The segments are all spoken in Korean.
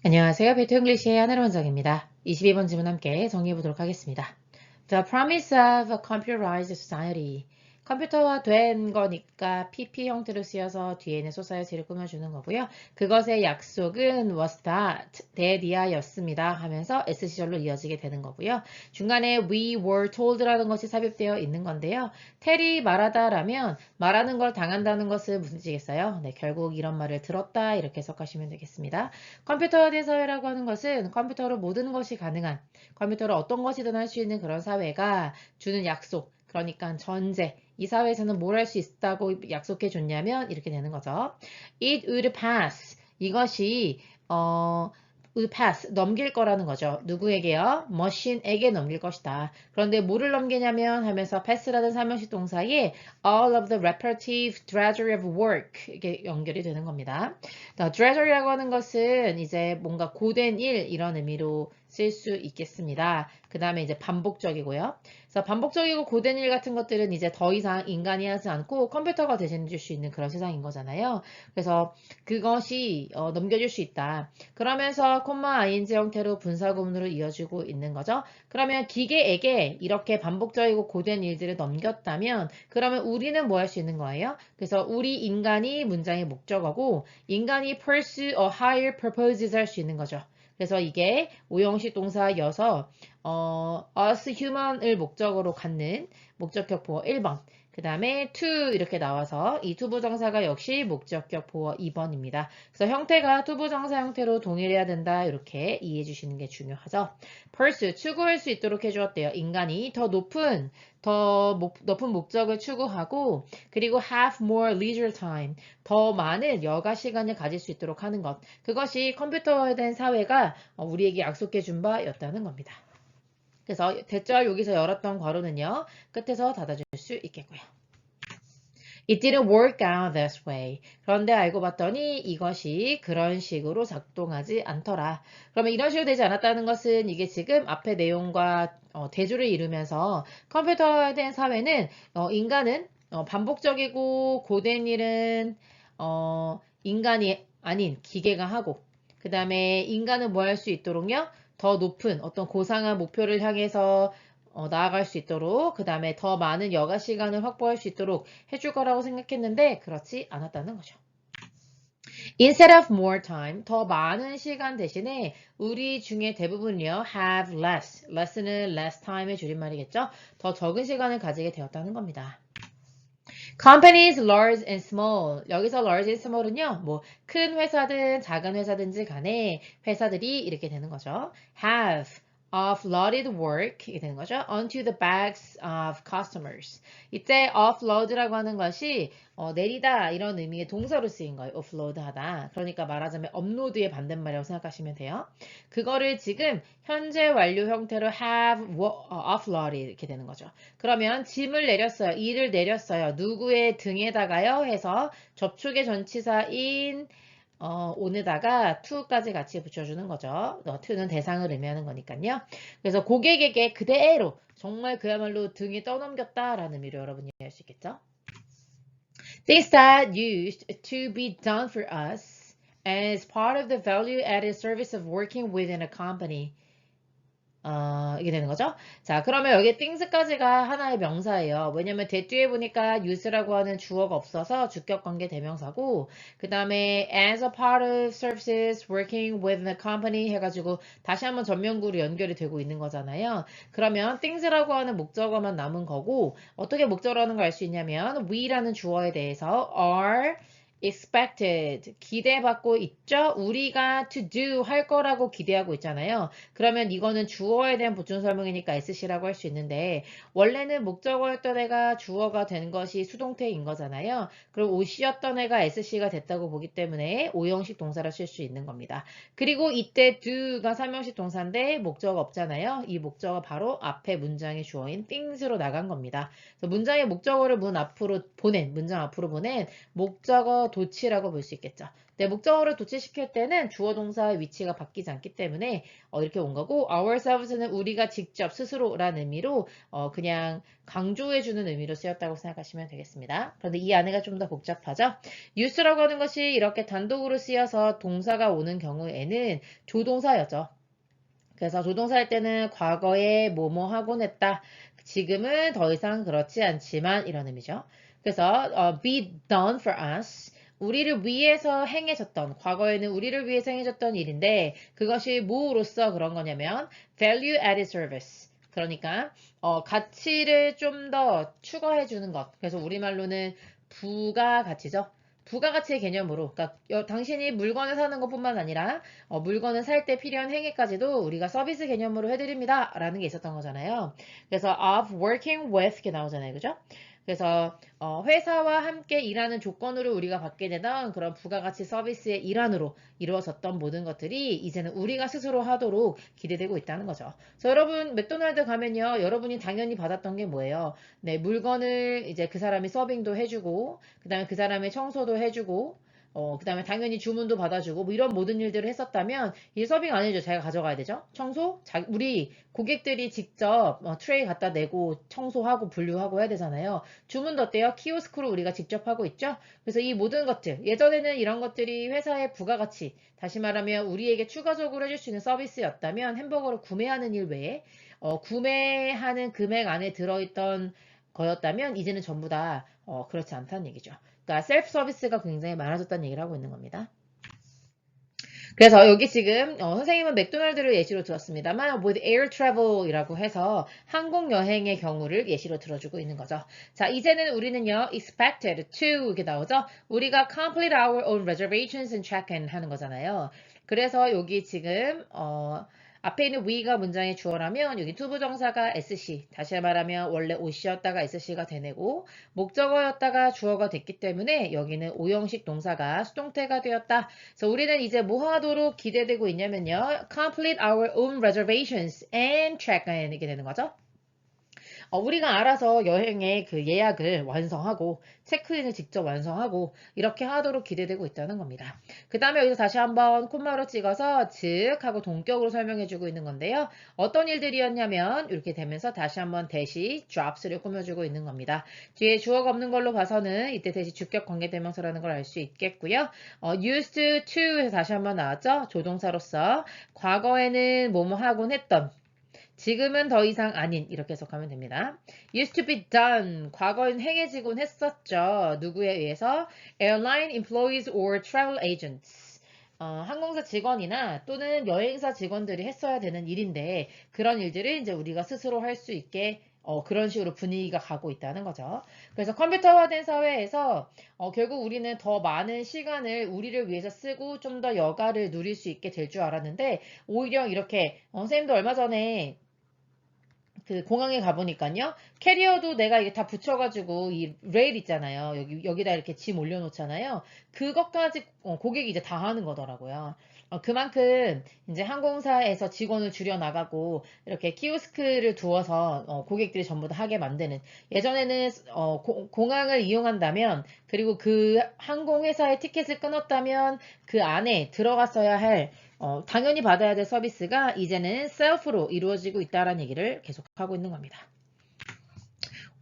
안녕하세요. 베트 잉글리시의 하늘 원장입니다. 22번 질문 함께 정리해 보도록 하겠습니다. The promise of a computerized society. 컴퓨터화 된 거니까 PP 형태로 쓰여서 뒤에는 society를 꾸며주는 거고요. 그것의 약속은 was that이었습니다 하면서 S시절로 이어지게 되는 거고요. 중간에 we were told라는 것이 삽입되어 있는 건데요. 텔이 말하다라면 말하는 걸 당한다는 것은 무슨 뜻이겠어요? 네, 결국 이런 말을 들었다 이렇게 해석하시면 되겠습니다. 컴퓨터화된 사회라고 하는 것은 컴퓨터로 모든 것이 가능한 컴퓨터로 어떤 것이든 할 수 있는 그런 사회가 주는 약속, 그러니까 전제, 이 사회에서는 뭘 할 수 있다고 약속해 줬냐면 이렇게 되는 거죠. It would pass. 이것이 would pass, 넘길 거라는 거죠. 누구에게요? 머신에게 넘길 것이다. 그런데 뭐를 넘기냐면 하면서 pass라는 사명식 동사에 all of the repetitive drudgery of work 이게 연결이 되는 겁니다. drudgery라고 하는 것은 이제 뭔가 고된 일 이런 의미로 쓸 수 있겠습니다. 그 다음에 이제 반복적이고요. 그래서 반복적이고 고된 일 같은 것들은 이제 더 이상 인간이 하지 않고 컴퓨터가 대신해 줄 수 있는 그런 세상인 거잖아요. 그래서 그것이 넘겨줄 수 있다. 그러면서 콤마 ing 형태로 분사구문으로 이어지고 있는 거죠. 그러면 기계에게 이렇게 반복적이고 고된 일들을 넘겼다면 그러면 우리는 뭐 할 수 있는 거예요? 그래서 우리 인간이 문장의 목적어고 인간이 pursue a higher purposes 할 수 있는 거죠. 그래서 이게 오형식 동사여서 us human을 목적으로 갖는 목적격 보어 1번 그 다음에 to 이렇게 나와서 이 투부정사가 역시 목적격 보어 2번입니다. 그래서 형태가 투부정사 형태로 동일해야 된다 이렇게 이해해 주시는 게 중요하죠. pursue 추구할 수 있도록 해주었대요. 인간이 더 높은 목적을 추구하고 그리고 have more leisure time 더 많은 여가 시간을 가질 수 있도록 하는 것 그것이 컴퓨터화된 사회가 우리에게 약속해 준 바였다는 겁니다. 그래서 대절 여기서 열었던 괄호는요. 끝에서 닫아줄 수 있겠고요. It didn't work out this way. 그런데 알고 봤더니 이것이 그런 식으로 작동하지 않더라. 그러면 이런 식으로 되지 않았다는 것은 이게 지금 앞의 내용과 대조를 이루면서 컴퓨터화된 사회는 인간은 반복적이고 고된 일은 인간이 아닌 기계가 하고 그 다음에 인간은 뭐 할 수 있도록요? 더 높은 어떤 고상한 목표를 향해서 나아갈 수 있도록 그 다음에 더 많은 여가 시간을 확보할 수 있도록 해줄 거라고 생각했는데 그렇지 않았다는 거죠. Instead of more time, 더 많은 시간 대신에 우리 중에 대부분이요 have less, less는 less time의 줄임말이겠죠. 더 적은 시간을 가지게 되었다는 겁니다. Companies large and small. 여기서 large and small은요, 뭐 큰 회사든 작은 회사든지 간에 회사들이 이렇게 되는 거죠. have offloaded work 이렇게 되는 거죠. onto the backs of customers. 이때 offload라고 하는 것이 내리다 이런 의미의 동사로 쓰인 거예요. offload하다. 그러니까 말하자면 업로드의 반대말이라고 생각하시면 돼요. 그거를 지금 현재 완료 형태로 have offloaded 이렇게 되는 거죠. 그러면 짐을 내렸어요. 일을 내렸어요. 누구의 등에다가요 해서 접촉의 전치사인 on에다가 to까지 같이 붙여주는 거죠. to는 대상을 의미하는 거니까요. 그래서 고객에게 그대로 정말 그야말로 등에 떠넘겼다라는 의미로 여러분이 이해할 수 있겠죠. Things that used to be done for us as part of the value-added service of working within a company. 이게 되는 거죠. 자, 그러면 여기 things까지가 하나의 명사예요. 왜냐면 대 뒤에 보니까 use라고 하는 주어가 없어서 주격관계 대명사고 그 다음에 as a part of services working with a company 해가지고 다시 한번 전면구로 연결이 되고 있는 거잖아요. 그러면 things라고 하는 목적어만 남은 거고 어떻게 목적어라는 걸 알 수 있냐면 we라는 주어에 대해서 are expected 기대받고 있죠. 우리가 to do 할 거라고 기대하고 있잖아요. 그러면 이거는 주어에 대한 보충 설명이니까 SC라고 할 수 있는데 원래는 목적어였던 애가 주어가 된 것이 수동태인 거잖아요. 그럼 OC였던 애가 SC가 됐다고 보기 때문에 오형식 동사를 쓸 수 있는 겁니다. 그리고 이때 do가 삼형식 동사인데 목적어 없잖아요. 이 목적어 바로 앞에 문장의 주어인 things로 나간 겁니다. 그래서 문장의 목적어를 문장 앞으로 보낸 목적어 목적어 도치라고 볼 수 있겠죠. 네, 목적어를 도치시킬 때는 주어 동사의 위치가 바뀌지 않기 때문에 이렇게 온 거고 ourselves는 우리가 직접 스스로라는 의미로 그냥 강조해주는 의미로 쓰였다고 생각하시면 되겠습니다. 그런데 이 안에가 좀 더 복잡하죠. use라고 하는 것이 이렇게 단독으로 쓰여서 동사가 오는 경우에는 조동사였죠. 그래서 조동사 할 때는 과거에 뭐뭐 하곤 했다. 지금은 더 이상 그렇지 않지만 이런 의미죠. 그래서 be done for us. 우리를 위해서 행해졌던, 과거에는 우리를 위해서 행해졌던 일인데 그것이 뭐로서 그런 거냐면 value added service. 그러니까 가치를 좀 더 추가해 주는 것. 그래서 우리말로는 부가가치죠. 부가가치의 개념으로, 그러니까 당신이 물건을 사는 것뿐만 아니라 물건을 살 때 필요한 행위까지도 우리가 서비스 개념으로 해드립니다. 라는 게 있었던 거잖아요. 그래서 of working with 이렇게 나오잖아요. 그죠? 그래서 회사와 함께 일하는 조건으로 우리가 받게 되던 그런 부가가치 서비스의 일환으로 이루어졌던 모든 것들이 이제는 우리가 스스로 하도록 기대되고 있다는 거죠. 그래서 여러분 맥도날드 가면요. 여러분이 당연히 받았던 게 뭐예요? 네, 물건을 이제 그 사람이 서빙도 해주고 그 다음에 그 사람의 청소도 해주고 그 다음에 당연히 주문도 받아주고 뭐 이런 모든 일들을 했었다면 이 서빙 안 해줘. 자기가 가져가야 되죠. 청소? 우리 고객들이 직접 트레이 갖다 내고 청소하고 분류하고 해야 되잖아요. 주문도 어때요? 키오스크로 우리가 직접 하고 있죠. 그래서 이 모든 것들 예전에는 이런 것들이 회사의 부가가치 다시 말하면 우리에게 추가적으로 해줄 수 있는 서비스였다면 햄버거를 구매하는 일 외에 구매하는 금액 안에 들어있던 거였다면 이제는 전부 다 그렇지 않다는 얘기죠. 그러니까 셀프 서비스가 굉장히 많아졌다는 얘기를 하고 있는 겁니다. 그래서 여기 지금 선생님은 맥도날드를 예시로 들었습니다만 with air travel이라고 해서 항공 여행의 경우를 예시로 들어주고 있는 거죠. 자, 이제는 우리는요 expected to 이렇게 나오죠. 우리가 complete our own reservations and check-in 하는 거잖아요. 그래서 여기 지금 앞에 있는 we가 문장의 주어라면 여기 투부정사가 SC, 다시 말하면 원래 OC였다가 SC가 되내고 목적어였다가 주어가 됐기 때문에 여기는 오형식 동사가 수동태가 되었다. 그래서 우리는 이제 뭐 하도록 기대되고 있냐면요. complete our own reservations and check-in 이게 되는 거죠. 우리가 알아서 여행의 그 예약을 완성하고 체크인을 직접 완성하고 이렇게 하도록 기대되고 있다는 겁니다. 그 다음에 여기서 다시 한번 콤마로 찍어서 즉 하고 동격으로 설명해주고 있는 건데요. 어떤 일들이었냐면 이렇게 되면서 다시 한번 대시 drops를 꾸며주고 있는 겁니다. 뒤에 주어가 없는 걸로 봐서는 이때 대시 주격 관계대명사라는 걸 알 수 있겠고요. used to에서 다시 한번 나왔죠. 조동사로서 과거에는 뭐뭐 하곤 했던 지금은 더 이상 아닌 이렇게 해석하면 됩니다. used to be done 과거엔 행해지곤 했었죠. 누구에 의해서? airline employees or travel agents 항공사 직원이나 또는 여행사 직원들이 했어야 되는 일인데 그런 일들을 이제 우리가 스스로 할 수 있게 그런 식으로 분위기가 가고 있다는 거죠. 그래서 컴퓨터화된 사회에서 결국 우리는 더 많은 시간을 우리를 위해서 쓰고 좀 더 여가를 누릴 수 있게 될 줄 알았는데 오히려 이렇게 선생님도 얼마 전에 그 공항에 가보니까요. 캐리어도 내가 이게 다 붙여가지고 이 레일 있잖아요. 여기다 이렇게 짐 올려놓잖아요. 그것까지 고객이 이제 다 하는 거더라고요. 그만큼 이제 항공사에서 직원을 줄여나가고 이렇게 키오스크를 두어서 고객들이 전부 다 하게 만드는 예전에는 공항을 이용한다면 그리고 그 항공회사의 티켓을 끊었다면 그 안에 들어갔어야 할 당연히 받아야 될 서비스가 이제는 셀프로 이루어지고 있다는 얘기를 계속하고 있는 겁니다.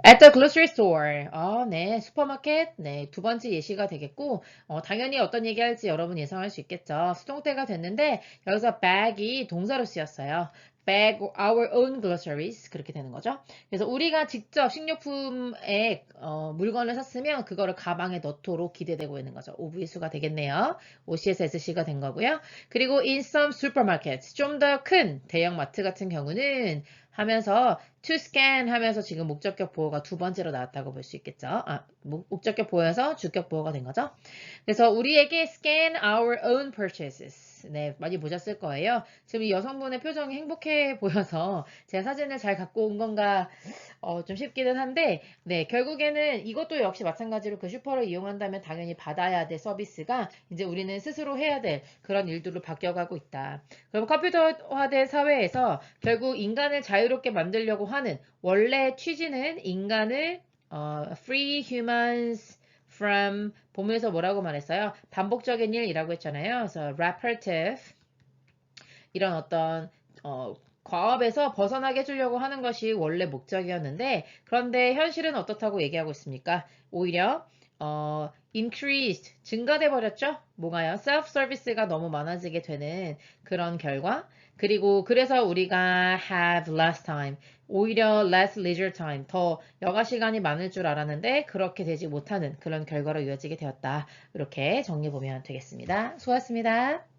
At the grocery store. 네. 슈퍼마켓. 네. 두 번째 예시가 되겠고, 당연히 어떤 얘기 할지 여러분 예상할 수 있겠죠. 수동태가 됐는데, 여기서 bag이 동사로 쓰였어요. bag our own groceries. 그렇게 되는 거죠. 그래서 우리가 직접 식료품에 물건을 샀으면 그거를 가방에 넣도록 기대되고 있는 거죠. OV수가 되겠네요. OC에서 SC가 된 거고요. 그리고 in some supermarkets. 좀 더 큰 대형 마트 같은 경우는 하면서 to scan 하면서 지금 목적격 보호가 두 번째로 나왔다고 볼 수 있겠죠. 목적격 보호에서 주격 보호가 된 거죠. 그래서 우리에게 scan our own purchases. 네, 많이 보셨을 거예요. 지금 이 여성분의 표정이 행복해 보여서 제가 사진을 잘 갖고 온 건가 좀 쉽기는 한데 네, 결국에는 이것도 역시 마찬가지로 그 슈퍼를 이용한다면 당연히 받아야 될 서비스가 이제 우리는 스스로 해야 될 그런 일들로 바뀌어가고 있다. 그럼 컴퓨터화된 사회에서 결국 인간을 자유롭게 만들려고 하는 원래 취지는 인간을 free humans from 본문에서 뭐라고 말했어요? 반복적인 일이라고 했잖아요. 그래서 repetitive 이런 어떤 과업에서 벗어나게 해주려고 하는 것이 원래 목적이었는데 그런데 현실은 어떻다고 얘기하고 있습니까? 오히려 increased 증가돼 버렸죠? 뭐가요? self-service가 너무 많아지게 되는 그런 결과 그리고 그래서 우리가 have less time 오히려 less leisure time 더 여가 시간이 많을 줄 알았는데 그렇게 되지 못하는 그런 결과로 이어지게 되었다. 이렇게 정리해 보면 되겠습니다. 수고하셨습니다.